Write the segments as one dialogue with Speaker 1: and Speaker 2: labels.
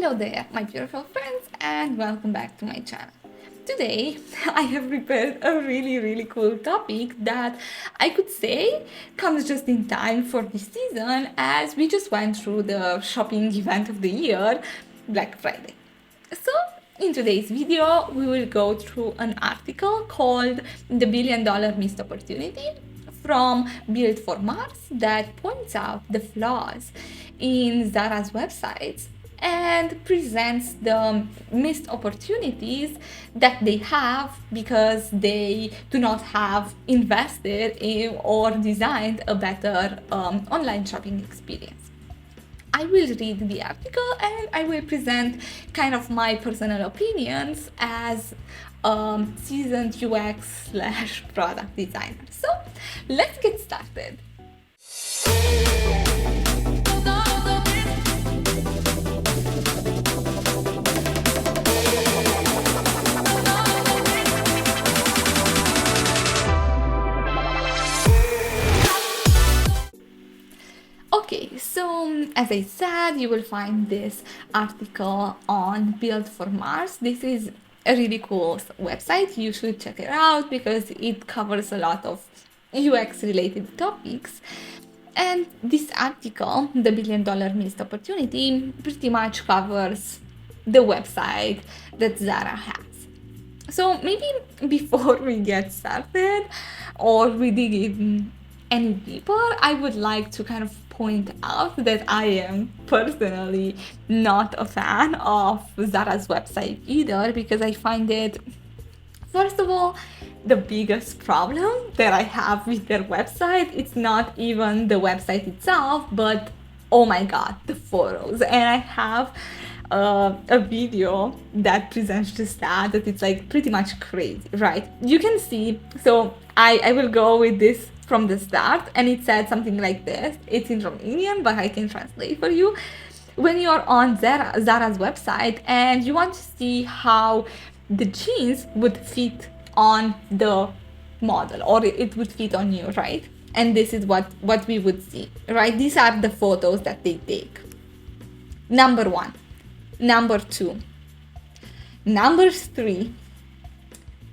Speaker 1: Hello there, my beautiful friends, and welcome back to my channel. Today, I have prepared a really cool topic that I could say comes just in time for this season, as we just went through the shopping event of the year, Black Friday. So, in today's video, we will go through an article called The Billion Dollar Missed Opportunity from Built for Mars that points out the flaws in Zara's websites and presents the missed opportunities that they have because they do not have invested in or designed a better online shopping experience. I will read the article and I will present kind of my personal opinions as seasoned UX slash product designer. So let's get started. Okay, so as I said, you will find this article on Built for Mars. This is a really cool website. You should check it out because it covers a lot of UX related topics. And this article, The Billion Dollar Missed Opportunity, pretty much covers the website that Zara has. So maybe before we get started or we dig in any deeper, I would like to kind of point out that I am personally not a fan of Zara's website either, because I find it, first of all, the biggest problem that I have with their website, it's not even the website itself, but oh my god, the photos. And I have a video that presents just that it's like pretty much crazy, right? You can see, so I will go with this from the start, and it said something like this. It's in Romanian, but I can translate for you. When you're on Zara's website and you want to see how the jeans would fit on the model, or it would fit on you, right? And this is what we would see, right? These are the photos that they take. Number 1, number 2, number 3,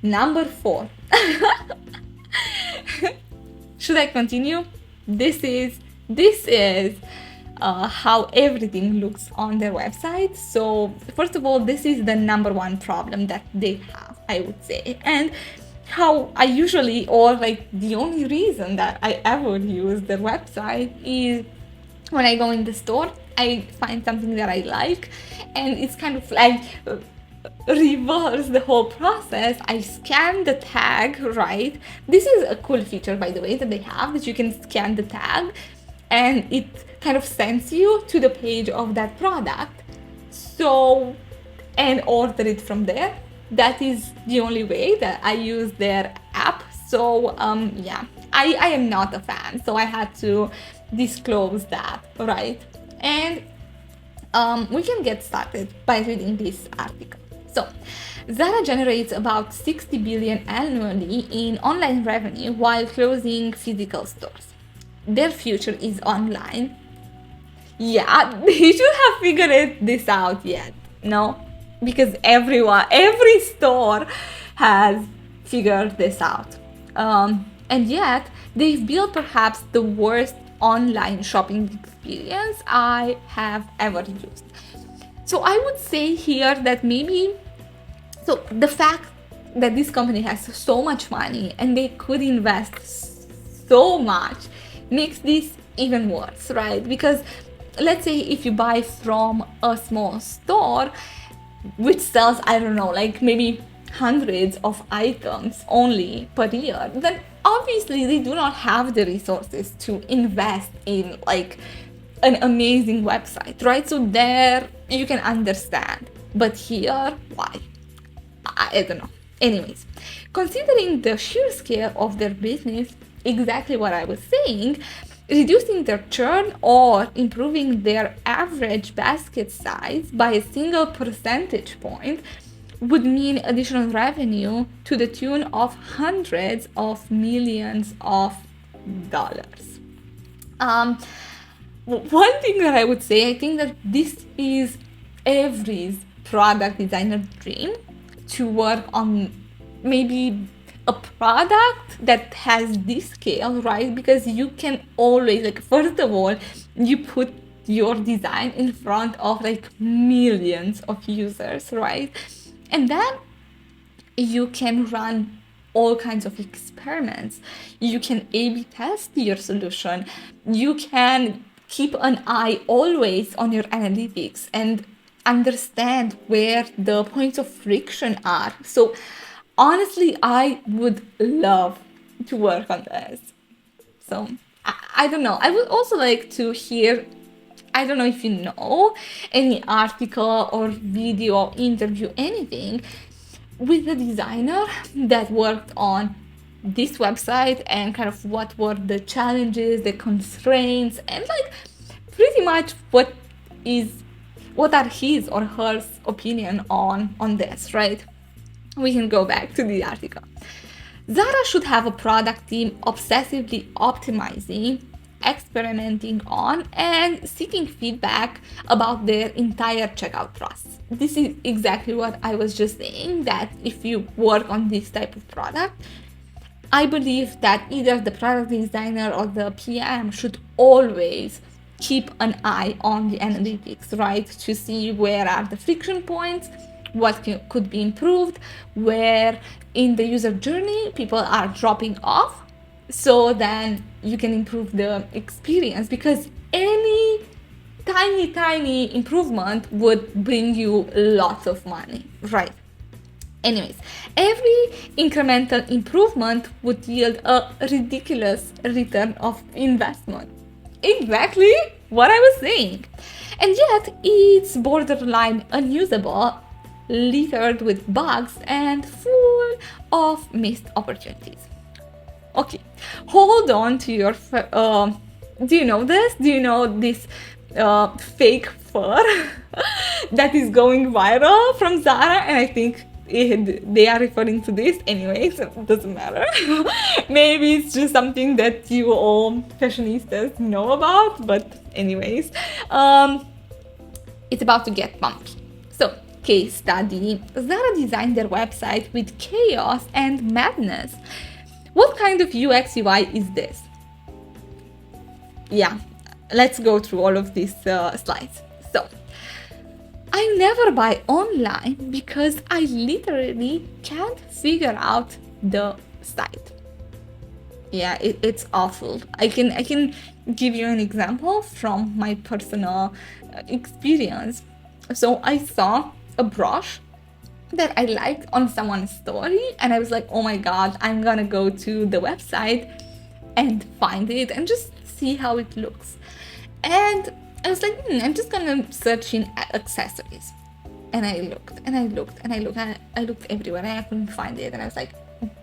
Speaker 1: number 4. Should I continue? This is how everything looks on their website. So first of all, this is the number 1 problem that they have, I would say. And how I usually, or like the only reason that I ever use their website is when I go in the store, I find something that I like, and it's kind of like reverse the whole process. I scan the tag, right? This is a cool feature, by the way, that they have, that you can scan the tag and it kind of sends you to the page of that product, so, and order it from there. That is the only way that I use their app. So yeah, I am not a fan, so I had to disclose that, right? And we can get started by reading this article. So, Zara generates about 60 billion annually in online revenue while closing physical stores. Their future is online. Yeah, they should have figured this out yet, no? Because every store has figured this out. And yet, they've built perhaps the worst online shopping experience I have ever used. So I would say here that maybe, so the fact that this company has so much money and they could invest so much makes this even worse, right? Because let's say if you buy from a small store which sells, I don't know, like maybe hundreds of items only per year, then obviously they do not have the resources to invest in like an amazing website, right? So there you can understand, but here, why? I don't know. Anyways, considering the sheer scale of their business, exactly what I was saying, reducing their churn or improving their average basket size by a single percentage point would mean additional revenue to the tune of hundreds of millions of dollars. One thing that I would say, I think that this is every product designer dream to work on maybe a product that has this scale, right? Because you can always, like, first of all, you put your design in front of like millions of users, right? And then you can run all kinds of experiments. You can A/B test your solution. You can keep an eye always on your analytics and understand where the points of friction are. So honestly, I would love to work on this. So I don't know. I would also like to hear, I don't know if you know any article or video, interview, anything with a designer that worked on this website and kind of what were the challenges, the constraints, and like pretty much what are his or her opinion on this, right? We can go back to the article. Zara should have a product team obsessively optimizing, experimenting on, and seeking feedback about their entire checkout process. This is exactly what I was just saying, that if you work on this type of product, I believe that either the product designer or the PM should always keep an eye on the analytics, right? To see where are the friction points, what could be improved, where in the user journey people are dropping off. So then you can improve the experience, because any tiny improvement would bring you lots of money, right? Anyways, every incremental improvement would yield a ridiculous return of investment. Exactly what I was saying. And yet, it's borderline unusable, littered with bugs, and full of missed opportunities. Okay, hold on to your. Do you know this? Do you know this fake fur that is going viral from Zara? And I think they are referring to this. Anyways, it doesn't matter. Maybe it's just something that you all fashionistas know about. But anyways, it's about to get bumpy. So, case study. Zara designed their website with chaos and madness. What kind of UX UI is this? Yeah, let's go through all of these slides. So, I never buy online because I literally can't figure out the site. Yeah, it's awful. I can give you an example from my personal experience. So I saw a brush that I liked on someone's story, and I was like, oh my god, I'm gonna go to the website and find it and just see how it looks. And I was like, I'm just gonna search in accessories. And I looked and I looked and I looked and I looked everywhere and I couldn't find it. And I was like,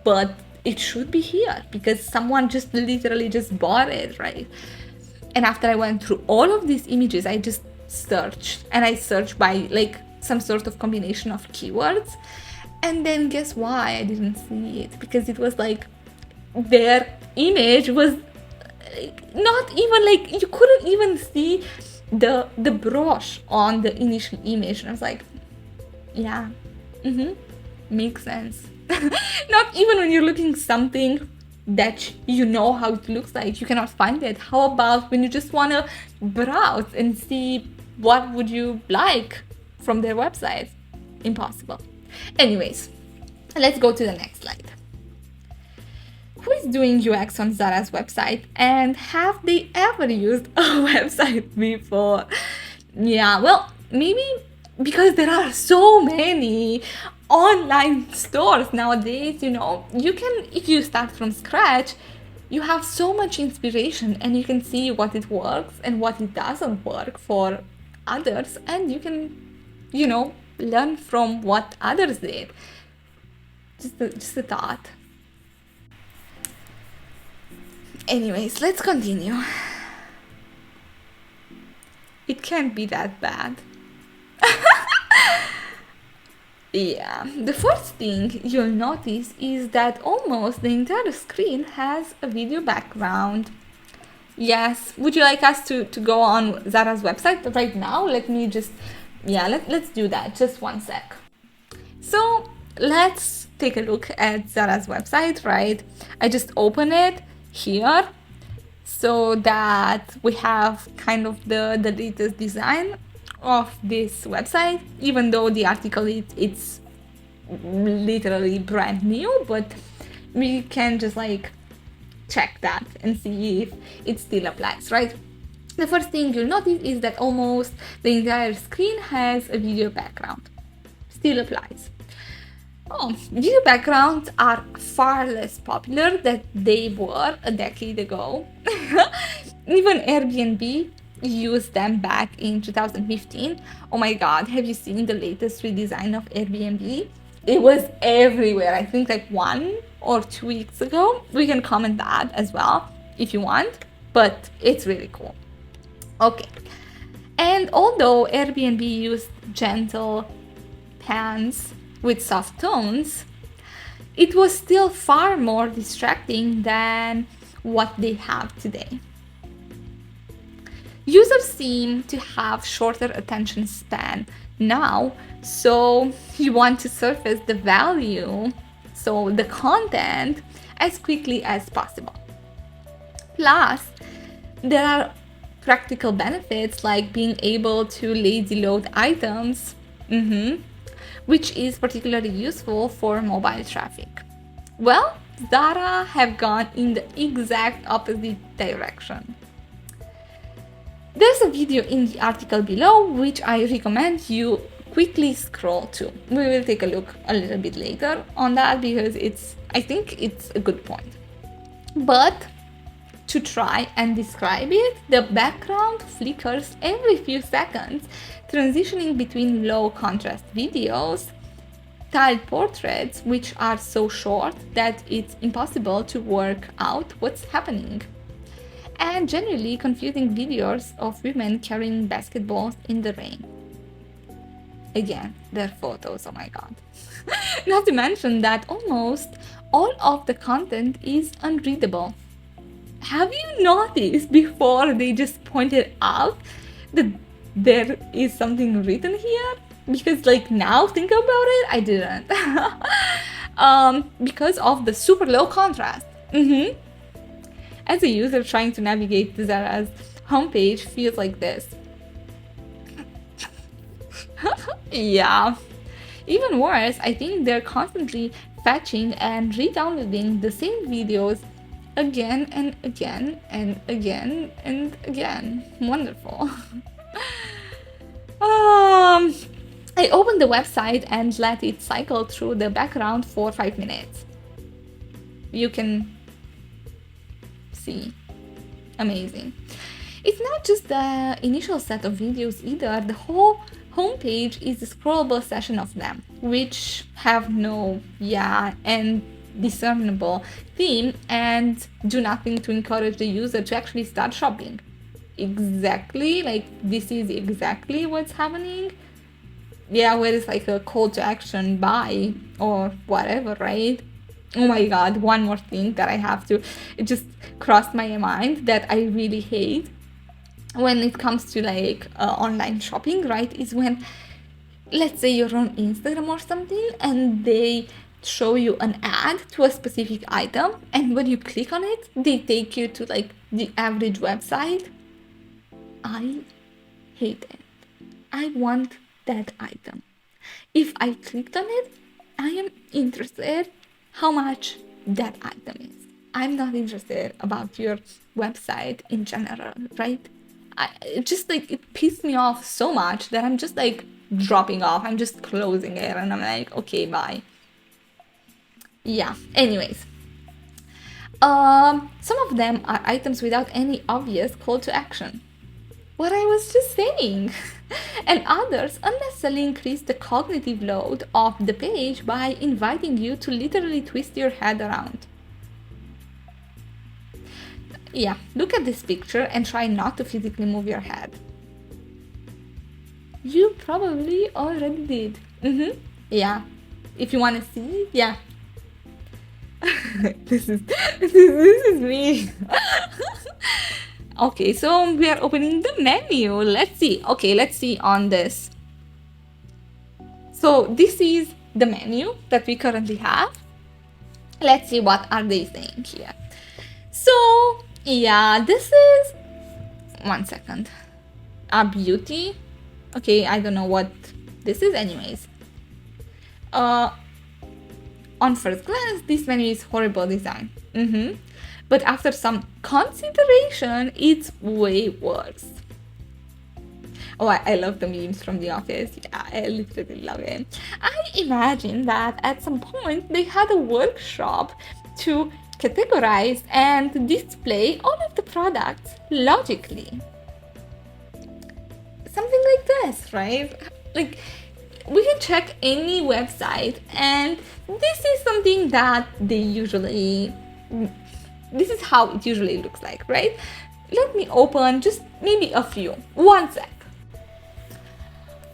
Speaker 1: but it should be here because someone just literally just bought it, right? And after I went through all of these images, I just searched, and I searched by like some sort of combination of keywords. And then guess why I didn't see it? Because it was like their image was not even like, you couldn't even see the brush on the initial image. And I was like, yeah, makes sense. Not even when you're looking something that you know how it looks like, you cannot find it. How about when you just want to browse and see what would you like from their website? Impossible. Anyways, let's go to the next slide. Who is doing UX on Zara's website, and have they ever used a website before? Yeah, well, maybe because there are so many online stores nowadays, you know, you can, if you start from scratch, you have so much inspiration and you can see what it works and what it doesn't work for others, and you can, you know, learn from what others did. Just a thought. Anyways, let's continue. It can't be that bad. Yeah, the first thing you'll notice is that almost the entire screen has a video background. Yes, would you like us to go on Zara's website right now? Let me just Yeah, let's do that. Just one sec. So let's take a look at Zara's website, right? I just open it here so that we have kind of the latest design of this website, even though the article it's literally brand new, but we can just like check that and see if it still applies, right? The first thing you'll notice is that almost the entire screen has a video background. Still applies. Oh, video backgrounds are far less popular than they were a decade ago. Even Airbnb used them back in 2015. Oh my god, have you seen the latest redesign of Airbnb? It was everywhere. I think like 1 or 2 weeks ago. We can comment that as well if you want, but it's really cool. Okay. And although Airbnb used gentle pans with soft tones, it was still far more distracting than what they have today. Users seem to have shorter attention span now, so you want to surface the value, so the content, as quickly as possible. Plus, there are practical benefits like being able to lazy load items, which is particularly useful for mobile traffic. Well, Zara have gone in the exact opposite direction. There's a video in the article below which I recommend you quickly scroll to. We will take a look a little bit later on that because I think it's a good point. But to try and describe it, the background flickers every few seconds, transitioning between low contrast videos, tiled portraits which are so short that it's impossible to work out what's happening, and generally confusing videos of women carrying basketballs in the rain. Again, their photos, oh my god. Not to mention that almost all of the content is unreadable. Have you noticed before they just pointed out that there is something written here? Because like now think about it, I didn't. Because of the super low contrast. As a user trying to navigate Zara's homepage feels like this. Yeah. Even worse, I think they're constantly fetching and re-downloading the same videos again and again and again and again. Wonderful. I opened the website and let it cycle through the background for 5 minutes. You can see. Amazing. It's not just the initial set of videos either. The whole homepage is a scrollable session of them, which have no and discernible theme and do nothing to encourage the user to actually start shopping. Exactly, like this is exactly what's happening. Yeah, where it's like a call to action, buy or whatever, right? Oh my god, one more thing that it just crossed my mind that I really hate when it comes to like online shopping, right? Is when, let's say you're on Instagram or something and they show you an ad to a specific item, and when you click on it, they take you to like the average website. I hate it. I want that item. If I clicked on it, I am interested how much that item is. I'm not interested about your website in general, right? It just like it pissed me off so much that I'm just like dropping off. I'm just closing it and I'm like, okay, bye. Yeah, anyways. Some of them are items without any obvious call to action. What I was just saying. And others unnecessarily increase the cognitive load of the page by inviting you to literally twist your head around. Yeah, look at this picture and try not to physically move your head. You probably already did. Yeah. If you want to see, yeah. This is me. Okay, so we are opening the menu. Let's see. Okay, let's see on this. So this is the menu that we currently have. Let's see what are they saying here. So yeah, this is, one second, a beauty. Okay, I don't know what this is anyways. On first glance, this menu is horrible design. But after some consideration, it's way worse. Oh, I love the memes from The Office. Yeah, I literally love it. I imagine that at some point they had a workshop to categorize and display all of the products logically. Something like this, right? Like, we can check any website, and this is something that they usually, this is how it usually looks like, right? Let me open just maybe a few. One sec.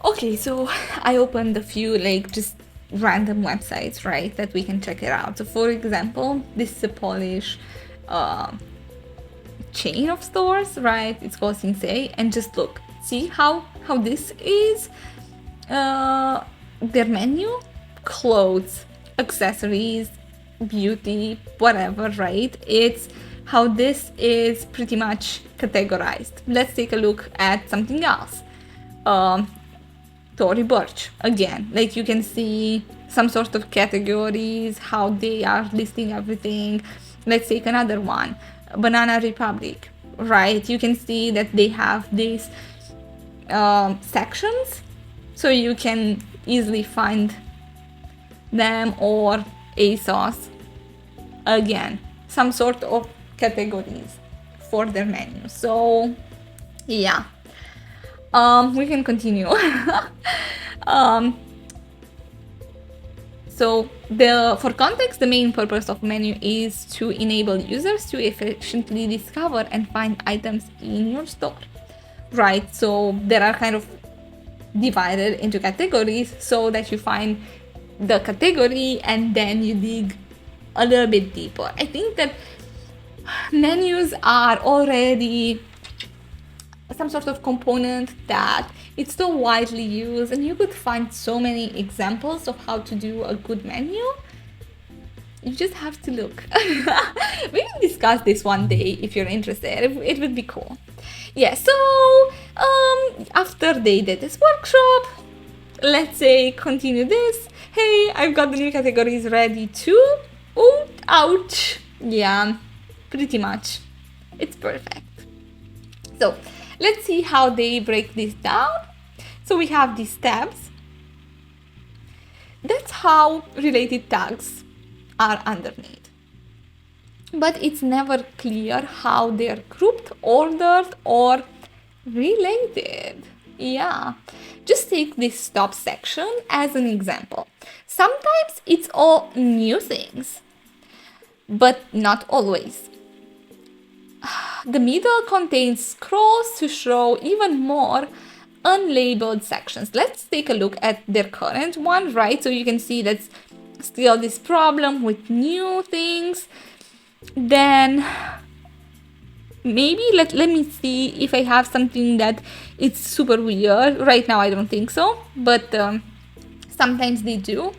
Speaker 1: Okay, so I opened a few like just random websites, right, that we can check it out. So for example, this is a Polish chain of stores, right? It's called Sinsei, and just look, see how this is their menu: clothes, accessories, beauty, whatever, right? It's how this is pretty much categorized. Let's take a look at something else. Tory Burch, again, like you can see some sort of categories, how they are listing everything. Let's take another one, Banana Republic, right? You can see that they have these sections, so you can easily find them, or ASOS, again, some sort of categories for their menu. So yeah, we can continue. So for context, the main purpose of menu is to enable users to efficiently discover and find items in your store, right? So there are kind of divided into categories so that you find the category and then you dig a little bit deeper. I think that menus are already some sort of component that it's so widely used, and you could find so many examples of how to do a good menu. You just have to look. We can discuss this one day if you're interested. It would be cool. Yeah, so after they did this workshop, let's say continue this. Hey, I've got the new categories ready too. Oh, ouch. Yeah, pretty much. It's perfect. So let's see how they break this down. So we have these tabs. That's how related tags are underneath. But it's never clear how they're grouped, ordered, or related. Yeah. Just take this top section as an example. Sometimes it's all new things, but not always. The middle contains scrolls to show even more unlabeled sections. Let's take a look at their current one, right? So you can see that's still this problem with new things. Then maybe let me see if I have something that it's super weird. Right now I don't think so, but sometimes they do.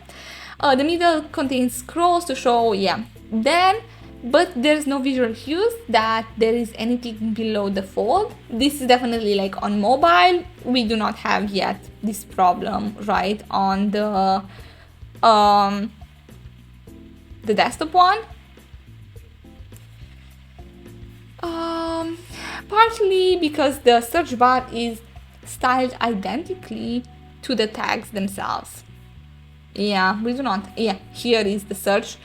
Speaker 1: The middle contains scrolls to show, yeah. Then, but there's no visual cues that there is anything below the fold. This is definitely like on mobile. We do not have yet this problem, right? On the desktop one. Partly because the search bar is styled identically to the tags themselves. Yeah, we do not. Yeah, here is the search.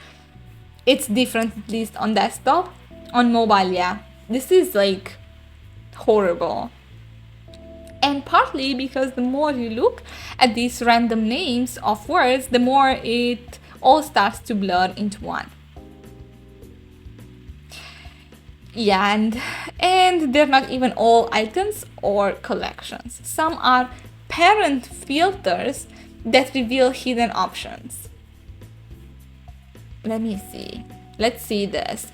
Speaker 1: It's different, at least on desktop. On mobile, yeah, this is like horrible. And partly because the more you look at these random names of words, the more it all starts to blur into one. Yeah, and they're not even all items or collections. Some are parent filters that reveal hidden options. Let me see. Let's see this.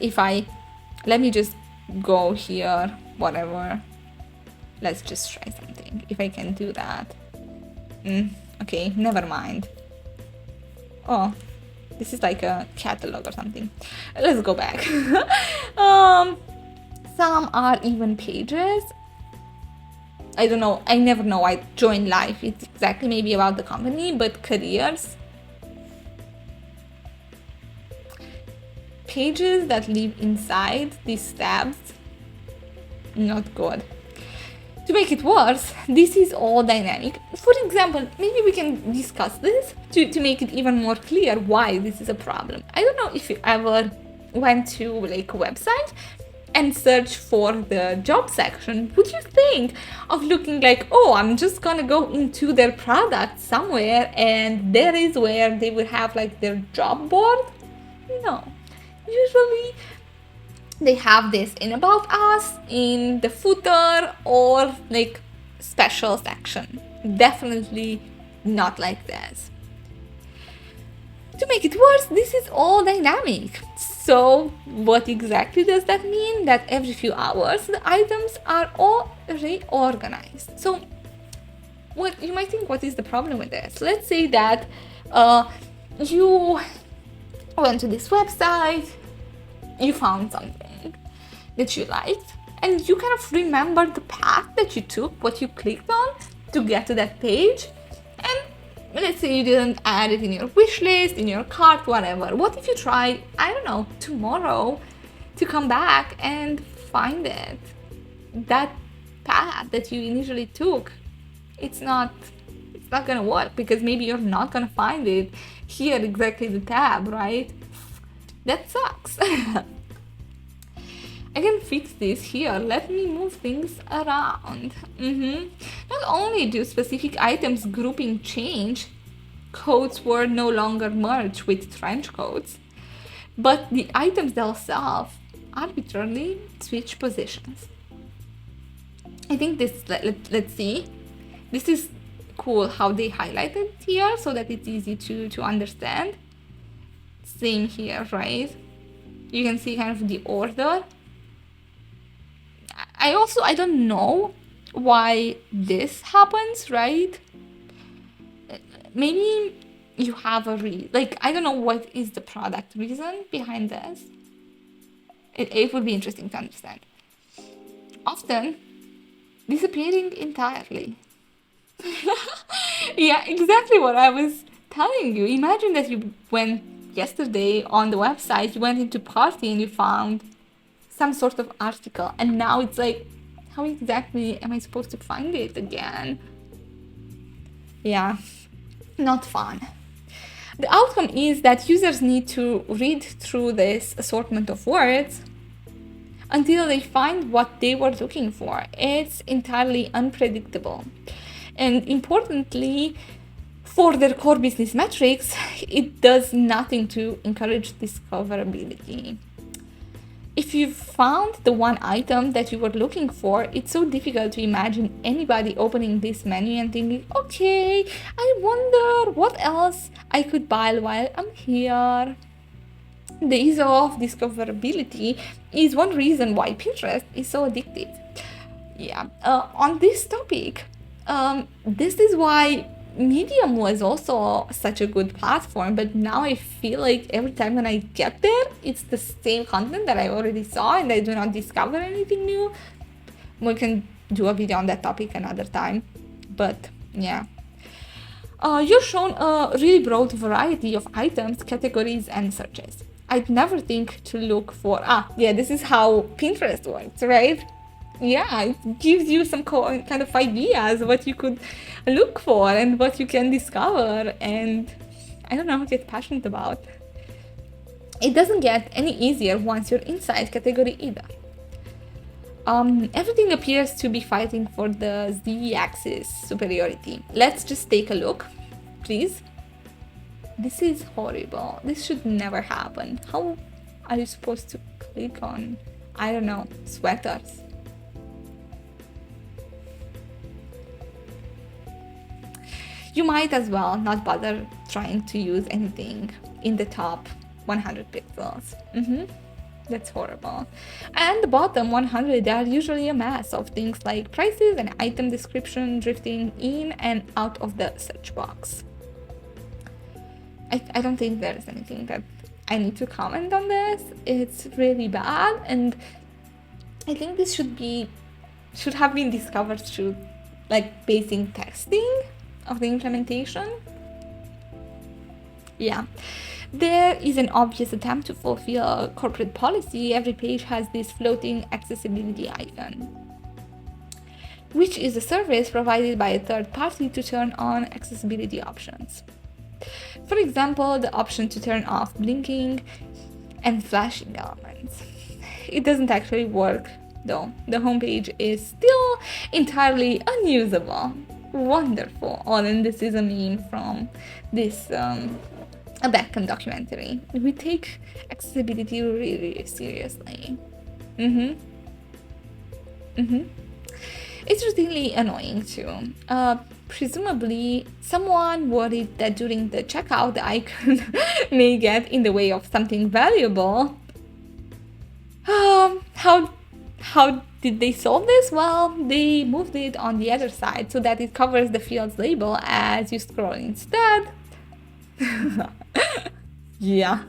Speaker 1: Let me just go here, whatever. Let's just try something. If I can do that. Okay, never mind. Oh, this is like a catalog or something. Let's go back. um, some are even pages. I don't know. I never know. I joined life. It's exactly maybe about the company, but careers. Pages that live inside these tabs. Not good. To make it worse, this is all dynamic. For example, maybe we can discuss this to make it even more clear why this is a problem. I don't know if you ever went to like a website and search for the job section. Would you think of looking like, oh, I'm just gonna go into their product somewhere and there is where they would have like their job board? No. Usually they have this in About Us, in the footer, or like special section. Definitely not like this. To make it worse, this is all dynamic. So what exactly does that mean? That every few hours the items are all reorganized. So what you might think, what is the problem with this? Let's say that you went to this website, you found something that you liked, and you kind of remember the path that you took, what you clicked on to get to that page, and let's say you didn't add it in your wish list, in your cart, whatever. What if you try, I don't know, tomorrow to come back and find it? That path that you initially took, it's not gonna work, because maybe you're not gonna find it here, exactly the tab, right? That sucks. I can fix this here. Let me move things around. Not only do specific items grouping change, coats were no longer merged with trench coats, but the items themselves arbitrarily switch positions. I think this, let's see. This is cool how they highlight it here so that it's easy to understand. Same here, right? You can see kind of the order. I don't know why this happens, right? Maybe you have a I don't know what is the product reason behind this. It would be interesting to understand. Often disappearing entirely. Yeah, exactly what I was telling you. Imagine that you went yesterday on the website, you went into party and you found some sort of article, and now it's like, how exactly am I supposed to find it again? Yeah, not fun. The outcome is that users need to read through this assortment of words until they find what they were looking for. It's entirely unpredictable. And importantly, for their core business metrics, it does nothing to encourage discoverability. If you've found the one item that you were looking for, it's so difficult to imagine anybody opening this menu and thinking, okay, I wonder what else I could buy while I'm here. The ease of discoverability is one reason why Pinterest is so addictive. Yeah, on this topic, this is why Medium was also such a good platform, but now I feel like every time when I get there, it's the same content that I already saw and I do not discover anything new. We can do a video on that topic another time, but yeah. You're shown a really broad variety of items, categories, and searches. I'd never think to look for, this is how Pinterest works, right? Yeah, it gives you some kind of ideas what you could look for and what you can discover and, I don't know, get passionate about. It doesn't get any easier once you're inside category either. Everything appears to be fighting for the z-axis superiority. Let's just take a look, please. This is horrible. This should never happen. How are you supposed to click on, I don't know, sweaters? You might as well not bother trying to use anything in the top 100 pixels. That's horrible. And the bottom 100 are usually a mess of things like prices and item description drifting in and out of the search box. I don't think there's anything that I need to comment on this. It's really bad, and I think this should have been discovered through like basic testing of the implementation. Yeah. There is an obvious attempt to fulfill corporate policy. Every page has this floating accessibility icon, which is a service provided by a third party to turn on accessibility options. For example, the option to turn off blinking and flashing elements. It doesn't actually work though. The homepage is still entirely unusable. Wonderful. Oh, and this is a meme from this a Beckham documentary. We take accessibility really seriously. It's routinely annoying too. Presumably, someone worried that during the checkout the icon may get in the way of something valuable. How did they solve this? Well, they moved it on the other side so that it covers the field's label as you scroll instead. Yeah,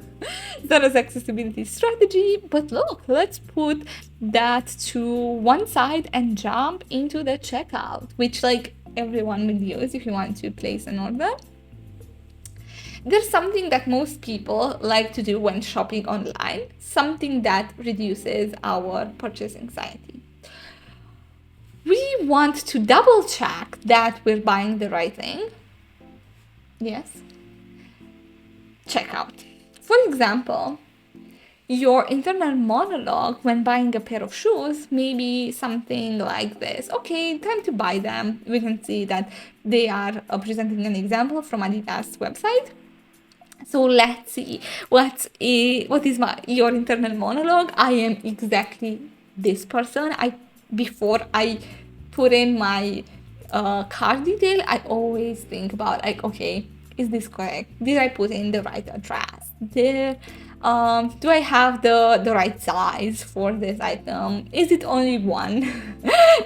Speaker 1: Zara's accessibility strategy, but look, let's put that to one side and jump into the checkout, which like everyone will use if you want to place an order. There's something that most people like to do when shopping online, something that reduces our purchase anxiety. We want to double check that we're buying the right thing. Yes. Checkout. For example, your internal monologue when buying a pair of shoes may be something like this. Okay, time to buy them. We can see that they are presenting an example from Adidas website. So let's see what is your internal monologue. I am exactly this person. Before I put in my card detail, I always think about like, okay, is this correct? Did I put in the right address? Do I have the right size for this item? Is it only one,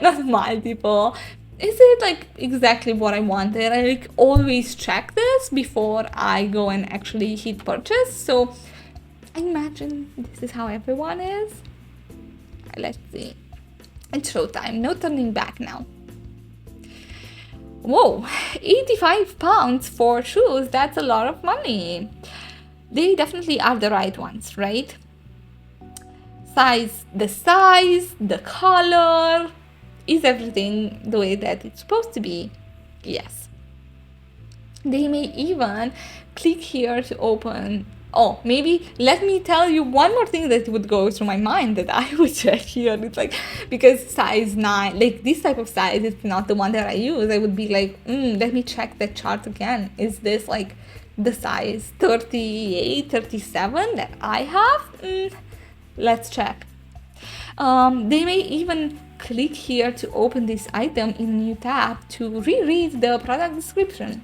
Speaker 1: not multiple? Is it like exactly what I wanted? I like always check this before I go and actually hit purchase. So I imagine this is how everyone is. Let's see. It's showtime. No turning back now. Whoa, £85 for shoes. That's a lot of money. They definitely are the right ones, right? The color, is everything the way that it's supposed to be? Yes. They may even click here to open. Oh, maybe let me tell you one more thing that would go through my mind that I would check here. It's like, because size 9, like this type of size is not the one that I use. I would be like, let me check the chart again. Is this like the size 38, 37 that I have? Let's check. They may even click here to open this item in a new tab to reread the product description.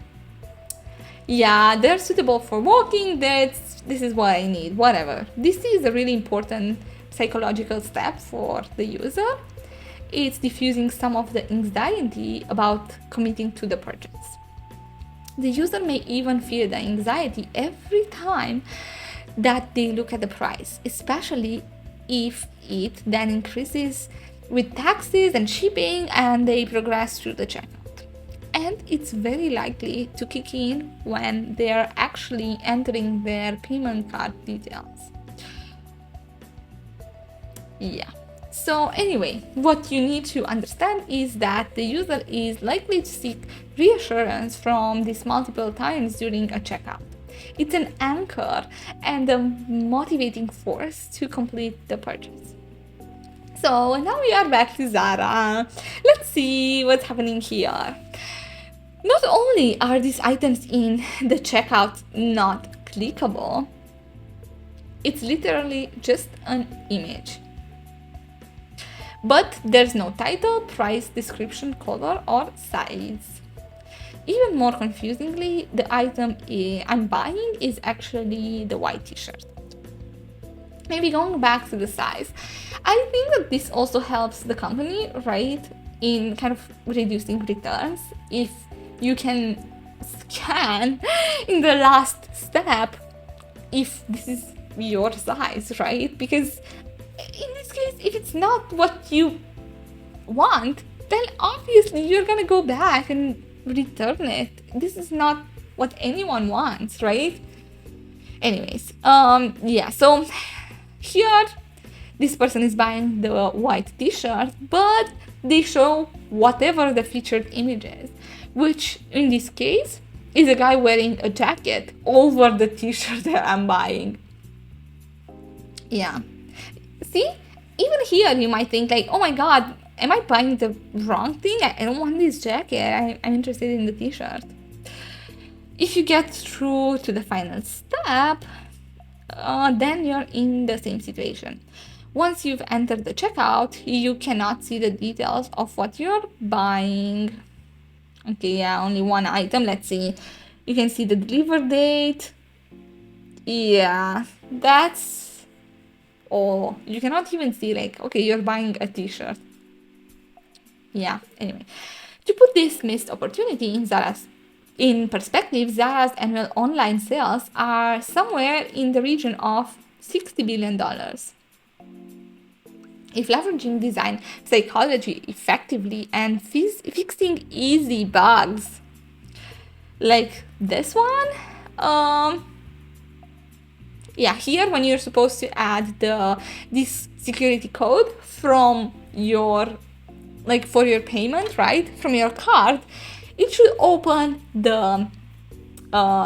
Speaker 1: Yeah, they're suitable for walking. This is what I need, whatever. This is a really important psychological step for the user. It's diffusing some of the anxiety about committing to the purchase. The user may even feel the anxiety every time that they look at the price, especially if it then increases with taxes and shipping and they progress through the checkout. And it's very likely to kick in when they're actually entering their payment card details. Yeah. So anyway, what you need to understand is that the user is likely to seek reassurance from this multiple times during a checkout. It's an anchor and a motivating force to complete the purchase. So now we are back to Zara. Let's see what's happening here. Not only are these items in the checkout not clickable, it's literally just an image. But there's no title, price, description, color, or size. Even more confusingly, the item I'm buying is actually the white t-shirt. maybe going back to the size, I think that this also helps the company, right, in kind of reducing returns if you can scan in the last step if this is your size, right? Because in this case, if it's not what you want, then obviously you're gonna go back and return it. This is not what anyone wants, right? Anyways, yeah, so here this person is buying the white t-shirt, but they show whatever the featured image is, which in this case is a guy wearing a jacket over the t-shirt that I'm buying. Yeah. See? Even here you might think like, oh my god, am I buying the wrong thing? I don't want this jacket. I'm interested in the t-shirt. If you get through to the final step, then you're in the same situation. Once you've entered the checkout, you cannot see the details of what you're buying. Okay, yeah, only one item. Let's see. You can see the deliver date. Yeah, that's all. You cannot even see like, okay, you're buying a t-shirt. Yeah, anyway. To put this missed opportunity in perspective, Zara's annual online sales are somewhere in the region of $60 billion. If leveraging design psychology effectively and fixing easy bugs like this one, yeah, here when you're supposed to add this security code from your, like for your payment, right, from your card, it should open the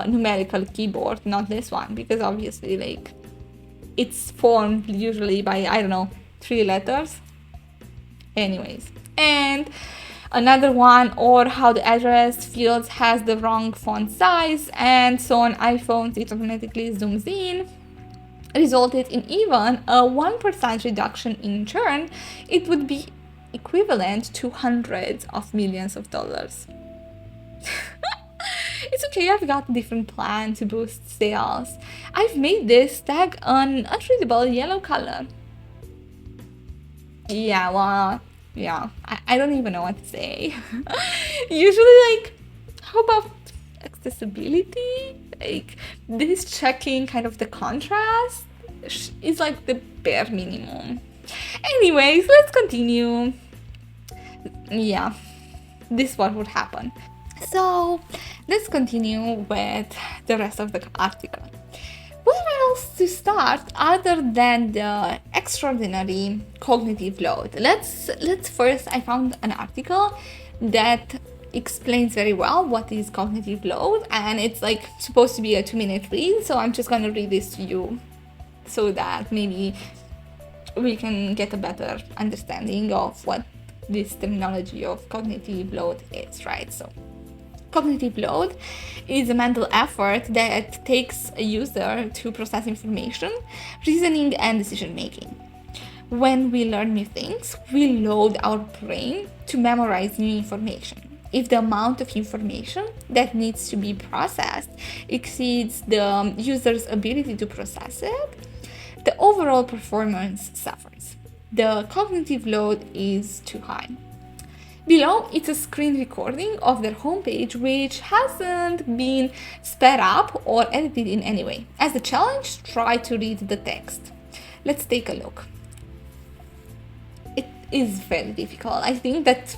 Speaker 1: numerical keyboard, not this one, because obviously like it's formed usually by, I don't know, 3 letters. Anyways, and another one, or how the address field has the wrong font size, and so on iPhones it automatically zooms in, resulted in even a 1% reduction in churn. It would be equivalent to hundreds of millions of dollars. It's okay, I've got a different plan to boost sales. I've made this tag an unreadable yellow color. Yeah, well, yeah, I don't even know what to say. Usually, like, how about accessibility? Like, this checking kind of the contrast is like the bare minimum. Anyways, let's continue. Yeah, this is what would happen. So, let's continue with the rest of the article. Where else to start other than the extraordinary cognitive load? Let's first, I found an article that explains very well what is cognitive load, and it's like supposed to be a 2-minute read, so I'm just gonna read this to you so that maybe we can get a better understanding of what this terminology of cognitive load is, right? So cognitive load is a mental effort that takes a user to process information, reasoning, and decision making. When we learn new things, we load our brain to memorize new information. If the amount of information that needs to be processed exceeds the user's ability to process it, the overall performance suffers. The cognitive load is too high. Below, it's a screen recording of their homepage, which hasn't been sped up or edited in any way. As a challenge, try to read the text. Let's take a look. It is very difficult. I think that,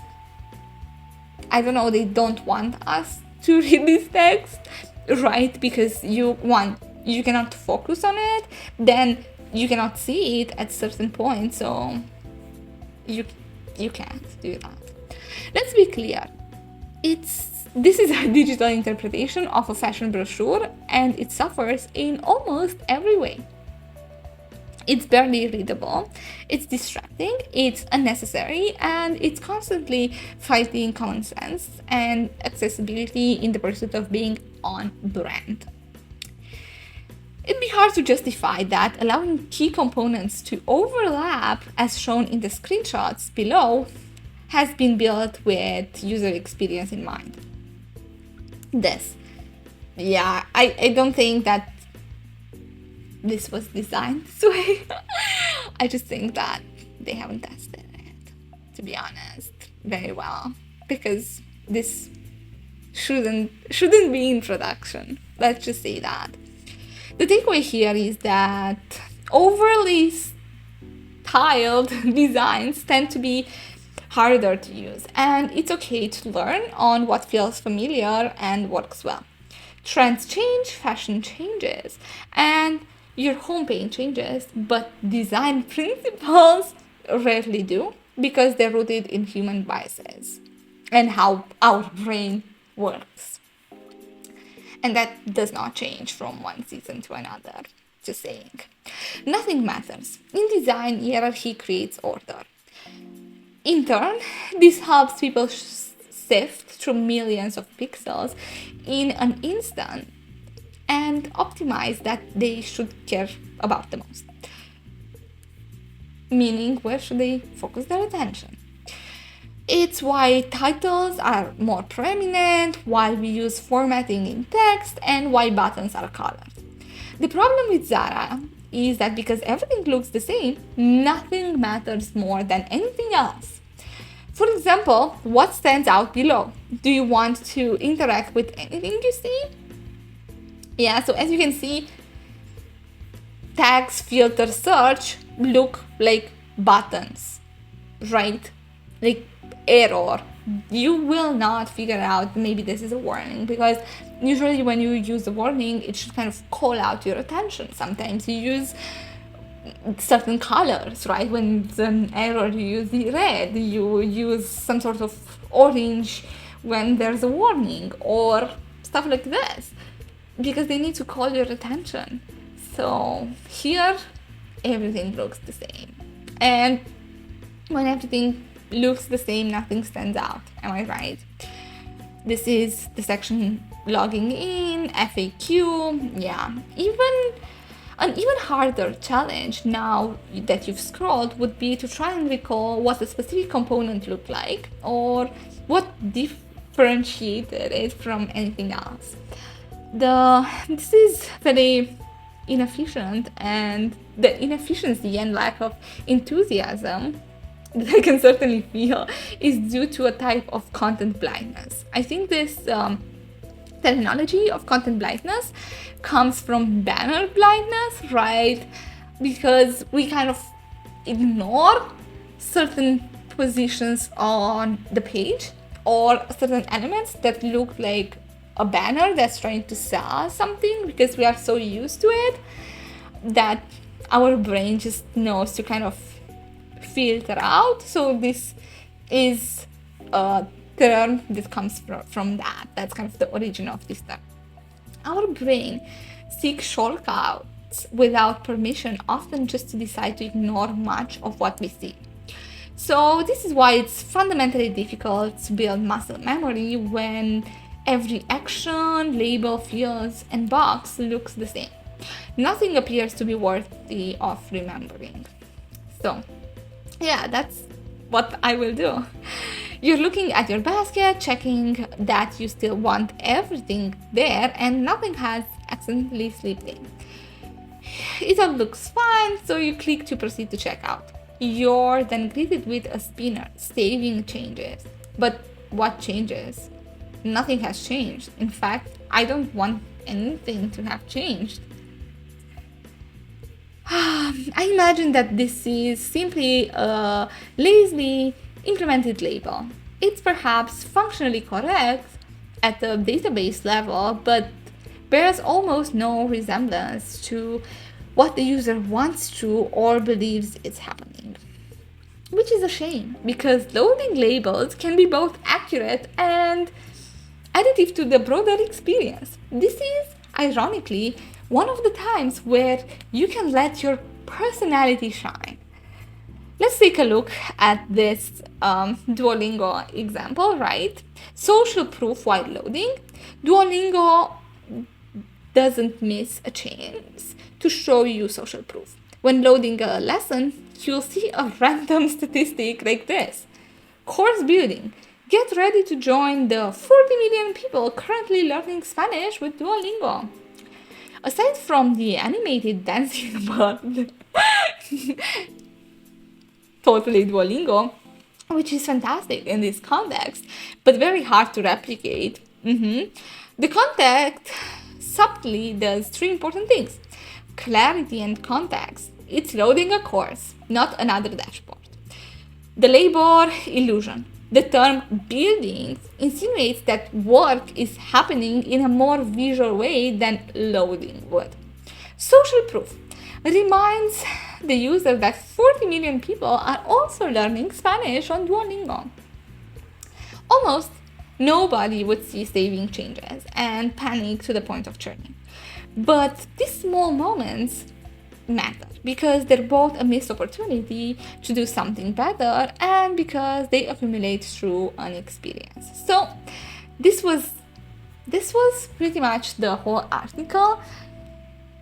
Speaker 1: I don't know, they don't want us to read this text, right? Because you cannot focus on it, then you cannot see it at certain points, so you can't do that. Let's be clear. This is a digital interpretation of a fashion brochure, and it suffers in almost every way. It's barely readable, it's distracting, it's unnecessary, and it's constantly fighting common sense and accessibility in the pursuit of being on brand. It'd be hard to justify that allowing key components to overlap, as shown in the screenshots below, has been built with user experience in mind. I don't think that this was designed this way. I just think that they haven't tested it, to be honest, very well, because this shouldn't be introduction. Let's just say that. The takeaway here is that overly styled designs tend to be harder to use, and it's okay to learn on what feels familiar and works well. Trends change, fashion changes, and your homepage changes, but design principles rarely do because they're rooted in human biases and how our brain works. And that does not change from one season to another. Just saying. Nothing matters. In design, hierarchy creates order. In turn, this helps people sift through millions of pixels in an instant and optimize that they should care about the most. Meaning, where should they focus their attention? It's why titles are more prominent, why we use formatting in text, and why buttons are colored. The problem with Zara is that because everything looks the same, nothing matters more than anything else. For example, what stands out below? Do you want to interact with anything you see? Yeah, so as you can see, tags, filter, search look like buttons, right? Like error. You will not figure out maybe this is a warning, because usually when you use the warning, it should kind of call out your attention. Sometimes you use certain colors, right? When it's an error, you use the red, you use some sort of orange when there's a warning, or stuff like this, because they need to call your attention. So here, everything looks the same. And when everything looks the same, nothing stands out. Am I right? This is the section logging in, FAQ. Yeah, an even harder challenge now that you've scrolled would be to try and recall what a specific component looked like or what differentiated it from anything else. This is very inefficient, and the inefficiency and lack of enthusiasm that I can certainly feel is due to a type of content blindness. I think this terminology of content blindness comes from banner blindness, right? Because we kind of ignore certain positions on the page or certain elements that look like a banner that's trying to sell something, because we are so used to it that our brain just knows to kind of filter out. So this is a term that comes from that. That's kind of the origin of this term. Our brain seeks shortcuts without permission, often just to decide to ignore much of what we see. So this is why it's fundamentally difficult to build muscle memory when every action, label, field, and box looks the same. Nothing appears to be worthy of remembering. So yeah, that's what I will do. You're looking at your basket, checking that you still want everything there and nothing has accidentally slipped in. It all looks fine, so you click to proceed to checkout. You're then greeted with a spinner, saving changes. But what changes? Nothing has changed. In fact, I don't want anything to have changed. I imagine that this is simply a lazily implemented label. It's perhaps functionally correct at the database level, but bears almost no resemblance to what the user wants to or believes is happening. Which is a shame, because loading labels can be both accurate and additive to the broader experience. This is, ironically, one of the times where you can let your personality shine. Let's take a look at this Duolingo example, right? Social proof while loading. Duolingo doesn't miss a chance to show you social proof. When loading a lesson, you'll see a random statistic like this. Course building. Get ready to join the 40 million people currently learning Spanish with Duolingo. Aside from the animated dancing part, totally Duolingo, which is fantastic in this context, but very hard to replicate. The context subtly does three important things: clarity and context. It's loading a course, not another dashboard. The labor illusion. The term building insinuates that work is happening in a more visual way than loading would. Social proof reminds the user that 40 million people are also learning Spanish on Duolingo. Almost nobody would see saving changes and panic to the point of churning. But these small moments matter because they're both a missed opportunity to do something better and because they accumulate through an experience. So this was pretty much the whole article.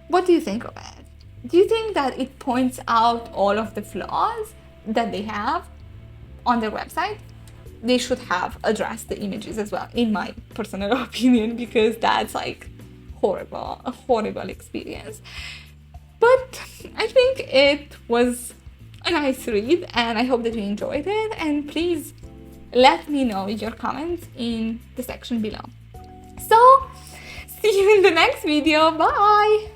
Speaker 1: What do you think of it? Do you think that it points out all of the flaws that they have on their website? They should have addressed the images as well, in my personal opinion, because that's like a horrible experience. But I think it was a nice read and I hope that you enjoyed it. And please let me know your comments in the section below. So, see you in the next video. Bye!